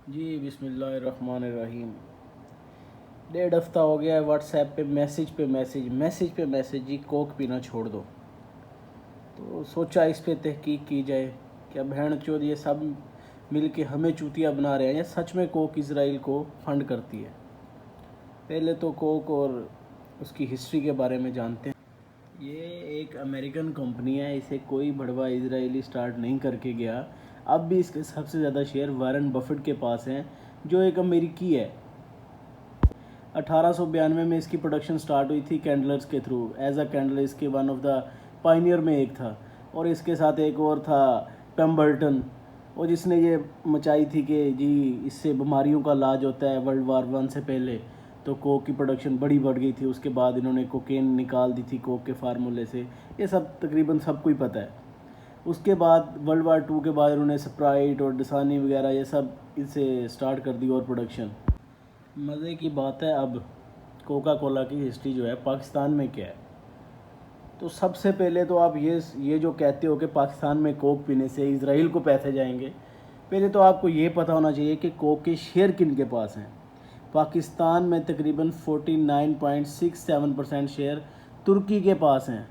जी बिस्मिल्लाहिर्रहमानिर्रहीम। 1.5 हफ्ता हो गया है व्हाट्सएप पे मैसेज जी कोक पीना छोड़ दो। तो सोचा इस पे तहकीक की जाए। क्या बहन चोद ये सब मिल के हमें चूतिया बना रहे हैं या सच में कोक इसराइल को फंड करती है। पहले तो कोक और उसकी हिस्ट्री के बारे में जानते हैं। ये एक अमेरिकन कंपनी है, इसे कोई बड़वा इजरायली स्टार्ट नहीं करके गया। अब भी इसके सबसे ज़्यादा शेयर वारन बफेट के पास हैं, जो एक अमेरिकी है। 1892 में इसकी प्रोडक्शन स्टार्ट हुई थी कैंडलर्स के थ्रू। एज अ कैंडलर इसके वन ऑफ द पाइनियर में एक था, और इसके साथ एक और था पेम्बर्टन, और जिसने ये मचाई थी कि जी इससे बीमारियों का इलाज होता है। वर्ल्ड वार 1 से पहले तो कोक की प्रोडक्शन बड़ी बढ़ गई थी। उसके बाद इन्होंने कोकेन निकाल दी थी कोक के फार्मूले से। ये सब तकरीबन सबको ही पता है। उसके बाद वर्ल्ड वार 2 के बाद इन्होंने स्प्राइट और डिसानी वगैरह ये सब इसे स्टार्ट कर दी और प्रोडक्शन। मज़े की बात है, अब कोका कोला की हिस्ट्री जो है पाकिस्तान में क्या है। तो सबसे पहले तो आप ये जो कहते हो कि पाकिस्तान में कोक पीने से इजराइल को पैसे जाएंगे, पहले तो आपको ये पता होना चाहिए कि कोक के शेयर किन के पास हैं। पाकिस्तान में तकरीबन 49.67% शेयर तुर्की के पास हैं।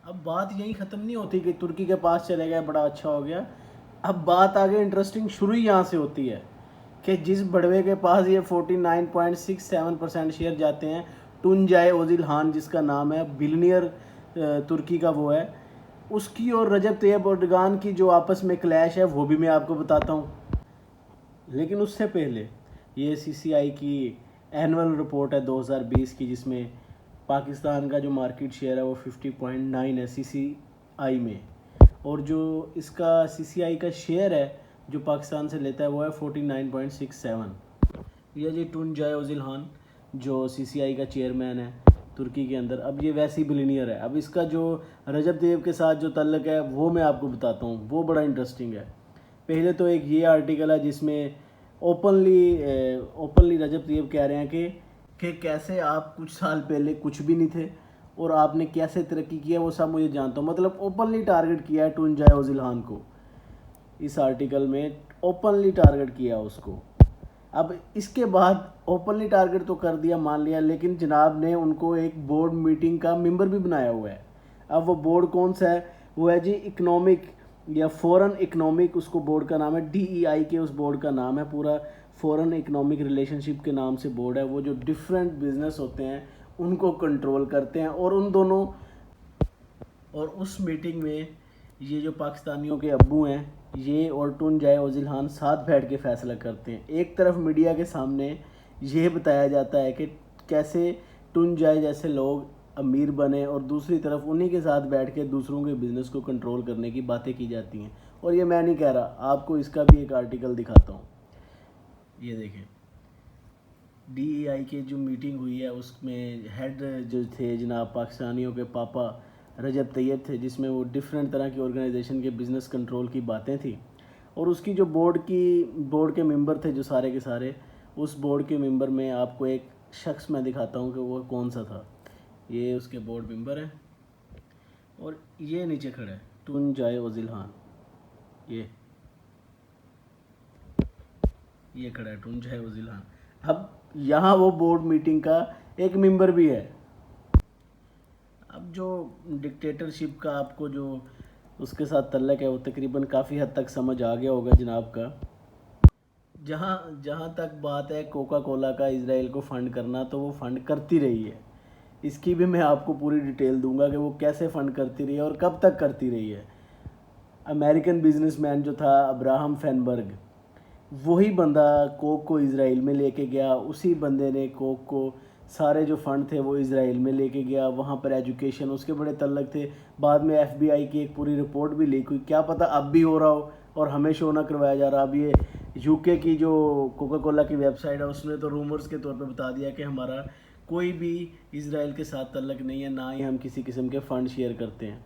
अब बात यही ख़त्म नहीं होती कि तुर्की के पास चले गए बड़ा अच्छा हो गया। अब बात आगे इंटरेस्टिंग शुरू ही यहाँ से होती है कि जिस बड़वे के पास ये 49.67% शेयर जाते हैं, टुनजाय ओजिलहान जिसका नाम है, बिलियनियर तुर्की का वो है, उसकी और रजब तैयब एर्दोगान की जो आपस में क्लैश है वो भी मैं आपको बताता हूँ। लेकिन उससे पहले ये सीसीआई की एनुअल रिपोर्ट है 2020 की, जिसमें पाकिस्तान का जो मार्केट शेयर है वो 50.9 है सीसीआई में, और जो इसका सीसीआई का शेयर है जो पाकिस्तान से लेता है वो है 49.67। यह जी टुनजाय ओजिलहान जो सीसीआई का चेयरमैन है तुर्की के अंदर, अब ये वैसे ही बिलियनियर है। अब इसका जो रजब तैयब के साथ जो तल्लक है वो मैं आपको बताता हूँ, वो बड़ा इंटरेस्टिंग है। पहले तो एक ये आर्टिकल है जिसमें ओपनली रजब तैयब कह रहे हैं कि कैसे आप कुछ साल पहले कुछ भी नहीं थे और आपने कैसे तरक्की किया वो सब मुझे जानता हूँ। मतलब ओपनली टारगेट किया है टुनजाय ओजिलहान को, इस आर्टिकल में ओपनली टारगेट किया उसको। अब इसके बाद ओपनली टारगेट तो कर दिया, मान लिया, लेकिन जनाब ने उनको एक बोर्ड मीटिंग का मेंबर भी बनाया हुआ है। अब वो बोर्ड कौन सा है? वो है जी इकोनॉमिक या फॉरेन इकोनॉमिक, उसको बोर्ड का नाम है DEI के, उस बोर्ड का नाम है पूरा फॉरेन इकोनॉमिक रिलेशनशिप के नाम से बोर्ड है। वो जो डिफरेंट बिजनेस होते हैं उनको कंट्रोल करते हैं, और उन दोनों और उस मीटिंग में ये जो पाकिस्तानियों के अब्बू हैं ये और टुनजाय ओजिलहान साथ बैठ के फ़ैसला करते हैं। एक तरफ मीडिया के सामने ये बताया जाता है कि कैसे टुनजाय जैसे लोग अमीर बने, और दूसरी तरफ उन्हीं के साथ बैठ के दूसरों के बिज़नेस को कंट्रोल करने की बातें की जाती हैं। और ये मैं नहीं कह रहा, आपको इसका भी एक आर्टिकल दिखाता हूँ। ये देखें, DEI की जो मीटिंग हुई है उसमें हेड जो थे जनाब पाकिस्तानियों के पापा रजब तैयब थे, जिसमें वो डिफरेंट तरह की ऑर्गेनाइजेशन के बिज़नेस कंट्रोल की बातें थी। और उसकी जो बोर्ड के मेंबर थे जो सारे के सारे, उस बोर्ड के मेंबर में आपको एक शख्स मैं दिखाता हूँ कि वो कौन सा था। ये उसके बोर्ड मेंबर है, और ये नीचे खड़ा है टुनजाय ओजिलहान। ये खड़ा है टुनजाय ओजिलहान। अब यहाँ वो बोर्ड मीटिंग का एक मेंबर भी है। अब जो डिक्टेटरशिप का आपको जो उसके साथ तल्लक है वो तकरीबन काफ़ी हद तक समझ आ गया होगा जनाब का। जहाँ जहाँ तक बात है कोका कोला का इजराइल को फ़ंड करना, तो वो फ़ंड करती रही है। इसकी भी मैं आपको पूरी डिटेल दूंगा कि वो कैसे फ़ंड करती रही है और कब तक करती रही है। अमेरिकन बिजनेसमैन जो था अब्राहम फैनबर्ग, वही बंदा कोक को इज़राइल में लेके गया। उसी बंदे ने कोक को सारे जो फ़ंड थे वो इज़राइल में लेके गया। वहाँ पर एजुकेशन उसके बड़े तल्लक थे। बाद में FBI की एक पूरी रिपोर्ट भी लीक हुई, क्या पता अब भी हो रहा हो और हमें शो ना करवाया जा रहा। अब ये UK की जो कोका कोला की वेबसाइट है उसने तो रूमर्स के तौर पे बता दिया कि हमारा कोई भी इज़राइल के साथ तल्लक नहीं है, ना ही हम किसी किस्म के फ़ंड शेयर करते हैं।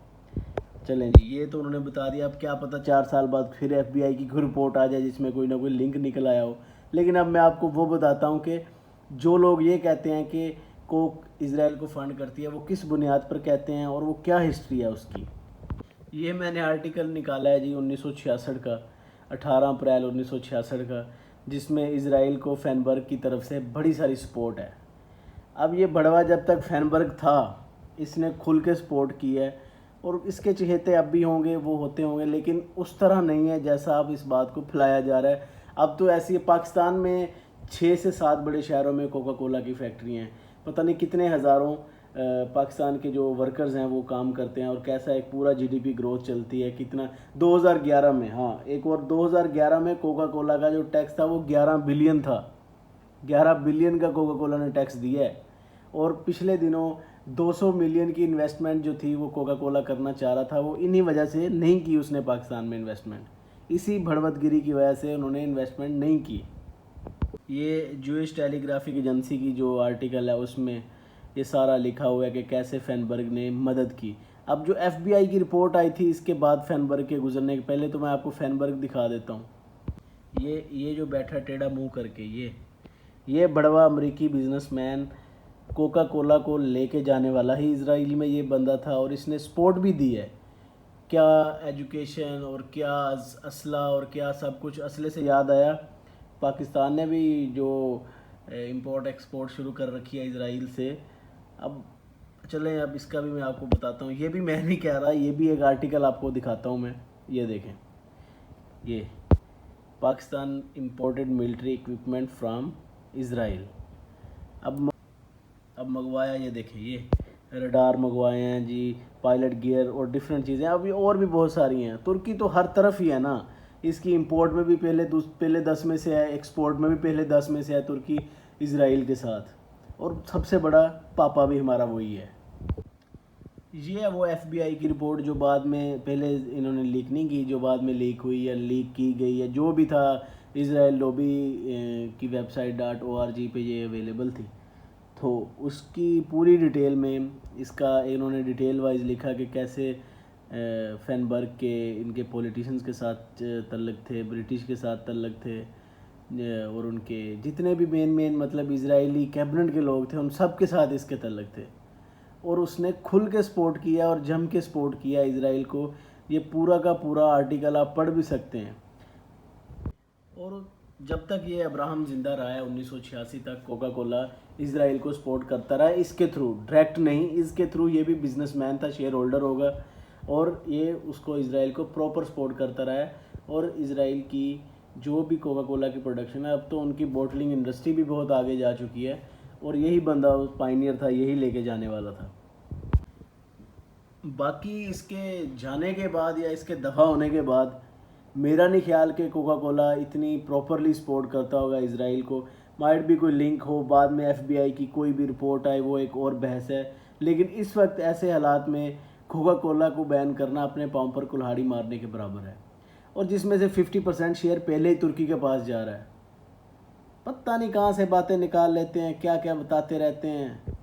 चलें जी, ये तो उन्होंने बता दिया। अब क्या पता 4 साल बाद फिर FBI की कोई रिपोर्ट आ जाए जिसमें कोई ना कोई लिंक निकल आया हो। लेकिन अब मैं आपको वो बताता हूँ कि जो लोग ये कहते हैं कि कोक इसराइल को फ़ंड करती है वो किस बुनियाद पर कहते हैं और वो क्या हिस्ट्री है उसकी। ये मैंने आर्टिकल निकाला है जी 1966 का। 18 अप्रैल 1966 का, जिसमें इज़राइल को फैनबर्ग की तरफ से बड़ी सारी सपोर्ट है। अब ये बड़वा जब तक फैनबर्ग था इसने खुल के सपोर्ट की है और इसके चहेते अब भी होंगे, वो होते होंगे, लेकिन उस तरह नहीं है जैसा अब इस बात को फैलाया जा रहा है। अब तो ऐसी है, पाकिस्तान में 6 से 7 बड़े शहरों में कोका कोला की फैक्ट्री हैं। पता नहीं कितने हज़ारों पाकिस्तान के जो वर्कर्स हैं वो काम करते हैं और कैसा एक पूरा जीडीपी ग्रोथ चलती है। कितना 2011 में, हाँ एक और 2011 में कोका कोला का जो टैक्स था वो 11 बिलियन था। 11 बिलियन का कोका कोला ने टैक्स दिया है। और पिछले दिनों 200 मिलियन की इन्वेस्टमेंट जो थी वो कोका कोला करना चाह रहा था, वो इन्हीं वजह से नहीं की उसने पाकिस्तान में इन्वेस्टमेंट। इसी भड़वतगिरी की वजह से उन्होंने इन्वेस्टमेंट नहीं की। ये जूइश टेलीग्राफिक एजेंसी की जो आर्टिकल है उसमें ये सारा लिखा हुआ है कि कैसे फैनबर्ग ने मदद की। अब जो एफबीआई की रिपोर्ट आई थी इसके बाद फैनबर्ग के गुजरने के पहले, तो मैं आपको फैनबर्ग दिखा देता हूँ। ये जो बैठा टेढ़ा मुंह करके, ये बड़वा अमेरिकी बिजनेसमैन कोका कोला को लेके जाने वाला ही इजराइल में ये बंदा था और इसने सपोर्ट भी दी है। क्या एजुकेशन और क्या असला और क्या सब कुछ। असले से याद आया, पाकिस्तान ने भी जो इंपोर्ट एक्सपोर्ट शुरू कर रखी है इजराइल से। अब चलें, अब इसका भी मैं आपको बताता हूँ। ये भी मैं नहीं कह रहा, ये भी एक आर्टिकल आपको दिखाता हूँ मैं। ये देखें, ये Pakistan imported military equipment from Israel. अब मंगवाया, ये देखें, ये रडार मंगवाए हैं जी, पायलट गियर और डिफरेंट चीज़ें। अभी और भी बहुत सारी हैं। तुर्की तो हर तरफ ही है ना, इसकी इंपोर्ट में भी पहले 10 में से है, एक्सपोर्ट में भी पहले 10 में से है तुर्की इजराइल के साथ। और सबसे बड़ा पापा भी हमारा वही है। ये है वो एफबीआई की रिपोर्ट जो बाद में, पहले इन्होंने लीक नहीं की, जो बाद में लीक हुई या लीक की गई है, जो भी था इजराइल लॉबी की वेबसाइट .org पे ये अवेलेबल थी। तो उसकी पूरी डिटेल में इसका इन्होंने डिटेल वाइज लिखा कि कैसे फैनबर्ग के इनके पॉलिटिशियंस के साथ तल्लक थे, ब्रिटिश के साथ तल्लक थे, और उनके जितने भी मेन मतलब इजरायली कैबिनेट के लोग थे उन सब के साथ इसके तल्लक थे। और उसने खुल के सपोर्ट किया और जम के सपोर्ट किया इजराइल को। ये पूरा का पूरा आर्टिकल आप पढ़ भी सकते हैं। और जब तक ये अब्राहम जिंदा रहा है 1986 तक कोका कोला इजराइल को सपोर्ट करता रहा, इसके थ्रू, डायरेक्ट नहीं, इसके थ्रू। ये भी बिजनेसमैन था, शेयर होल्डर होगा, और ये उसको इजराइल को प्रॉपर सपोर्ट करता रहा है। और इजराइल की जो भी कोका कोला की प्रोडक्शन है, अब तो उनकी बॉटलिंग इंडस्ट्री भी बहुत आगे जा चुकी है। और यही बंदा पायनियर था, यही लेके जाने वाला था। बाकी इसके जाने के बाद या इसके दफ़ा होने के बाद मेरा नहीं ख्याल कि कोका कोला इतनी प्रॉपरली सपोर्ट करता होगा इजराइल को। माइट भी कोई लिंक हो, बाद में एफबीआई की कोई भी रिपोर्ट आए, वो एक और बहस है। लेकिन इस वक्त ऐसे हालात में कोका कोला को बैन करना अपने पाँव पर कुल्हाड़ी मारने के बराबर है। और जिसमें से 50% शेयर पहले ही तुर्की के पास जा रहा है। पता नहीं कहाँ से बातें निकाल लेते हैं, क्या क्या बताते रहते हैं।